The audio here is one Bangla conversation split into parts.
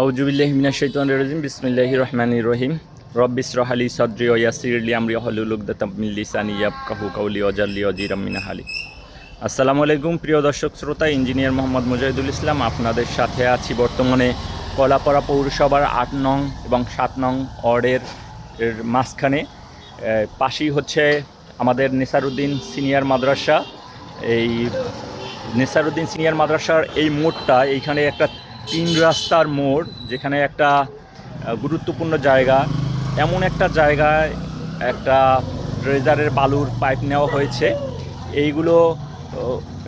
আউযুবিল্লাহি মিনাশ শাইতানির রাজিম বিসমিল্লাহির রহমানির রহিম রব্বি ইশরাহ লি সাদরি ওয়া ইয়াসসির লি আমরি ওয়াহলুল উকদাতাম মিন লিসানি ইয়াফকাহু কাওলি ওয়াজআলনি ওয়াজিরাম মিন আহলি। আসসালামু আলাইকুম প্রিয় দর্শক শ্রোতা, ইঞ্জিনিয়ার মোহাম্মদ মুজাহিদুল ইসলাম আপনাদের সাথে আছি বর্তমানে কলাপাড়া পৌরসভার ৮ নং এবং ৭ নং ওয়ার্ডের মাঝখানে। পাশেই হচ্ছে আমাদের নেসারউদ্দিন সিনিয়র মাদ্রাসা। এই নেসারউদ্দিন সিনিয়র মাদ্রাসার এই মোড়টা, এইখানে একটা ৩ রাস্তার মোড়, যেখানে একটা গুরুত্বপূর্ণ জায়গা, এমন একটা জায়গায় একটা ড্রেজারের বালুর পাইপ নেওয়া হয়েছে। এইগুলো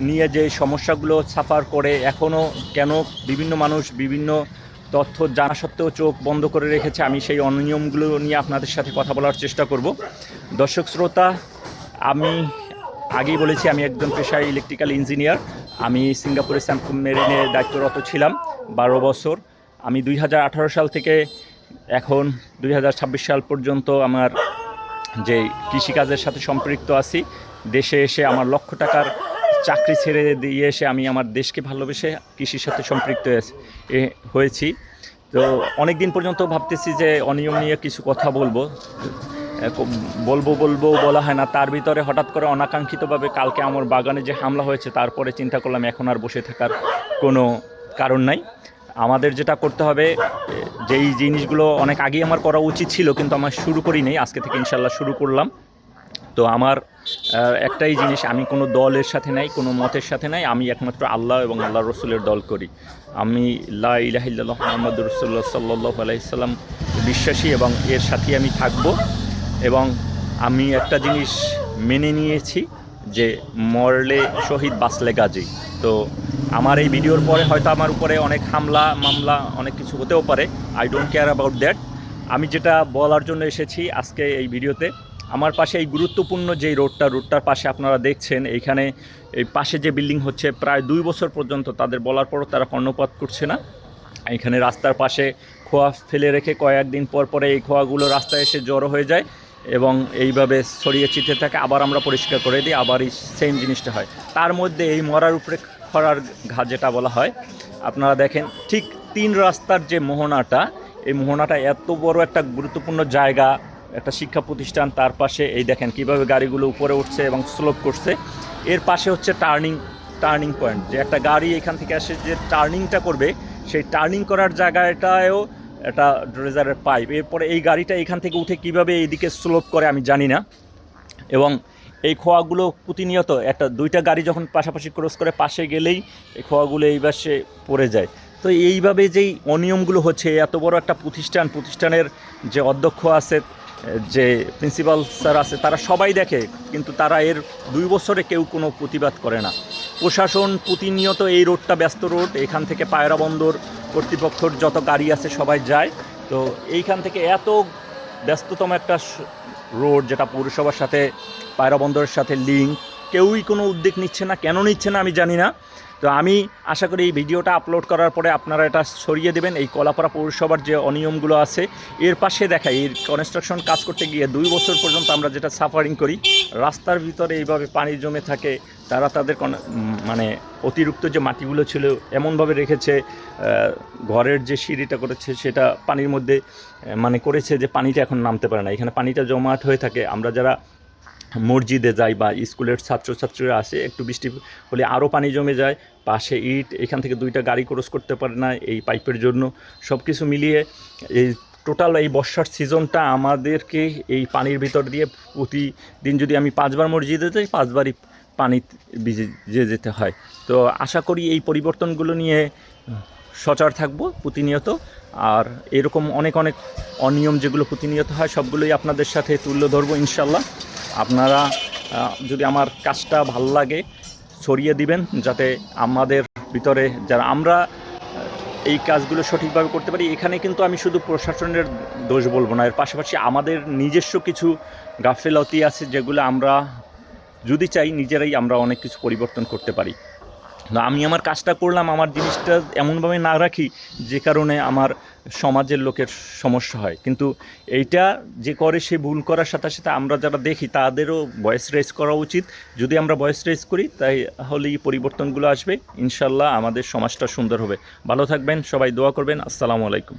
নিয়ে যে সমস্যাগুলো সাফার করে এখনও কেন বিভিন্ন মানুষ বিভিন্ন তথ্য জানা সত্ত্বেও চোখ বন্ধ করে রেখেছে, আমি সেই অনিয়মগুলো নিয়ে আপনাদের সাথে কথা বলার চেষ্টা করব। দর্শক শ্রোতা, আমি আগেই বলেছি আমি একজন পেশায় ইলেকট্রিক্যাল ইঞ্জিনিয়ার। আমি সিঙ্গাপুরে স্যামকো মেরিনে দায়িত্বরত ছিলাম 12 বছর। আমি 2018 সাল থেকে এখন 2026 সাল পর্যন্ত আমার যে কৃষিকাজের সাথে সম্পৃক্ত আছি। দেশে এসে আমার লক্ষ টাকার চাকরি ছেড়ে দিয়ে এসে আমি আমার দেশকে ভালোবেসে কৃষির সাথে সম্পৃক্ত হয়েছি। তো অনেক দিন পর্যন্ত ভাবতেছি যে অনিয়ম নিয়ে কিছু কথা বলবো বলা হয় না, তার ভিতরে হঠাৎ করে অনাকাঙ্ক্ষিতভাবে কালকে আমার বাগানে যে হামলা হয়েছে, তারপরে চিন্তা করলাম এখন আর বসে থাকার কোনো কারণ নাই। আমাদের যেটা করতে হবে, যেই জিনিসগুলো অনেক আগেই আমার করা উচিত ছিল কিন্তু আমার শুরু করি নেই, আজকে থেকে ইনশাল্লাহ শুরু করলাম। তো আমার একটাই জিনিস, আমি কোনো দলের সাথে নাই, কোনো মতের সাথে নাই, আমি একমাত্র আল্লাহ এবং আল্লাহ রসুলের দল করি। আমি লা ইলাহা ইল্লাল্লাহ মুহাম্মাদুর রাসূলুল্লাহ সাল্লাল্লাহু আলাইহি সাল্লাম বিশ্বাসী এবং এর সাথেই আমি থাকব। এবং আমি একটা জিনিস মেনে নিয়েছি যে মরলে শহীদ বাঁচলে গাজী। তো আমার এই ভিডিওর পরে হয়তো আমার উপরে অনেক হামলা মামলা অনেক কিছু হতেও পারে, I don't care about that. আমি যেটা বলার জন্য এসেছি আজকে এই ভিডিওতে, আমার পাশে এই গুরুত্বপূর্ণ যেই রোডটার পাশে আপনারা দেখছেন, এইখানে এই পাশে যে বিল্ডিং হচ্ছে প্রায় 2 বছর পর্যন্ত তাদের বলার পরও তারা কর্ণপাত করছে না। এখানে রাস্তার পাশে খোয়া ফেলে রেখে কয়েকদিন পর পরে এই খোয়াগুলো রাস্তায় এসে জড়ো হয়ে যায় এবং এইভাবে ছড়িয়ে ছিটে থাকে, আবার আমরা পরিষ্কার করে দিই, আবার এই সেম জিনিসটা হয়। তার মধ্যে এই মরার উপরে খরার ঘা যেটা বলা হয়, আপনারা দেখেন ঠিক 3 রাস্তার যে মোহনাটা, এই মোহনাটা এত বড় একটা গুরুত্বপূর্ণ জায়গা, একটা শিক্ষা প্রতিষ্ঠান, তার পাশে এই দেখেন কিভাবে গাড়িগুলো উপরে উঠছে এবং স্লোপ করছে। এর পাশে হচ্ছে টার্নিং পয়েন্ট, যে একটা গাড়ি এখান থেকে আসে যে টার্নিংটা করবে, সেই টার্নিং করার জায়গাটায়ও একটা ড্রেজারের পাইপ। এরপরে এই গাড়িটা এখান থেকে উঠে কিভাবে এইদিকে স্লোপ করে আমি জানি না। এবং এই খোয়াগুলো প্রতিনিয়ত একটা 2টা গাড়ি যখন পাশাপাশি ক্রস করে পাশে গেলেই এই খোয়াগুলো এই পাশে পড়ে যায়। তো এইভাবে যেই অনিয়মগুলো হচ্ছে, এত বড় একটা প্রতিষ্ঠানের যে অধ্যক্ষ আছে, যে প্রিন্সিপাল স্যার আছে, তারা সবাই দেখে, কিন্তু তারা এর 2 বছরে কেউ কোনো প্রতিবাদ করে না। প্রশাসন প্রতিনিয়ত, এই রোডটা ব্যস্ত রোড, এখান থেকে পায়রা বন্দর কর্তৃপক্ষের যত গাড়ি আছে সবাই যায়। তো এইখান থেকে এত ব্যস্ততম একটা রোড, যেটা পৌরসভার সাথে পায়রা বন্দরের সাথে লিঙ্ক, কেউই কোনো উদ্যোগ নিচ্ছে না। কেন নিচ্ছে না আমি জানি না। তো আমি আশা করি এই ভিডিওটা আপলোড করার পরে আপনারা এটা সরিয়ে দেবেন। এই কলাপাড়া পৌরসভার যে অনিয়মগুলো আছে, এর পাশে দেখায় এই কনস্ট্রাকশন কাজ করতে গিয়ে 2 বছর পর্যন্ত আমরা যেটা সাফারিং করি, রাস্তার ভিতরে এইভাবে পানি জমে থাকে। তারা তাদের মানে অতিরিক্ত যে মাটিগুলো ছিল এমনভাবে রেখেছে, ঘরের যে সিঁড়িটা করেছে সেটা পানির মধ্যে মানে করেছে যে পানিটা এখন নামতে পারে না, এখানে পানিটা জমাট হয়ে থাকে। আমরা যারা মসজিদে যাই বা স্কুলের ছাত্রছাত্রীরা আসে, একটু বৃষ্টি হলে আরও পানি জমে যায়, পাশে ইট, এখান থেকে 2টা গাড়ি ক্রস করতে পারে না এই পাইপের জন্য। সব কিছু মিলিয়ে এই টোটাল এই বর্ষার সিজনটা আমাদেরকে এই পানির ভিতর দিয়ে প্রতিদিন যদি আমি 5 বার মসজিদে যাই, 5 বারই পানি ভিজে যেতে হয়। তো আশা করি এই পরিবর্তনগুলো নিয়ে সচেতন থাকবো প্রতিনিয়ত। আর এরকম অনেক অনিয়ম যেগুলো প্রতিনিয়ত হয় সবগুলোই আপনাদের সাথে তুলে ধরবো ইনশাল্লাহ। আপনারা যদি আমার কাজটা ভালো লাগে ছড়িয়ে দিবেন, যাতে আমাদের ভিতরে যারা আমরা এই কাজগুলো সঠিকভাবে করতে পারি। এখানে কিন্তু আমি শুধু প্রশাসনের দোষ বলবো না, এর পাশাপাশি আমাদের নিজস্ব কিছু গাফিলতি আছে, যেগুলো আমরা যদি চাই নিজেরাই আমরা অনেক কিছু পরিবর্তন করতে পারি। না, আমি আমার কাজটা করলাম, আমার জিনিসটা এমনভাবে না রাখি যে কারণে আমার সমাজের লোকের সমস্যা হয়। কিন্তু এইটা যে করে সে ভুল করার সাথে সাথে আমরা যারা দেখি তাদেরও ভয়েস রেজ করা উচিত। যদি আমরা ভয়েস রেজ করি তাহলেই পরিবর্তনগুলো আসবে, ইনশাল্লাহ আমাদের সমাজটা সুন্দর হবে। ভালো থাকবেন সবাই, দোয়া করবেন। আসসালামু আলাইকুম।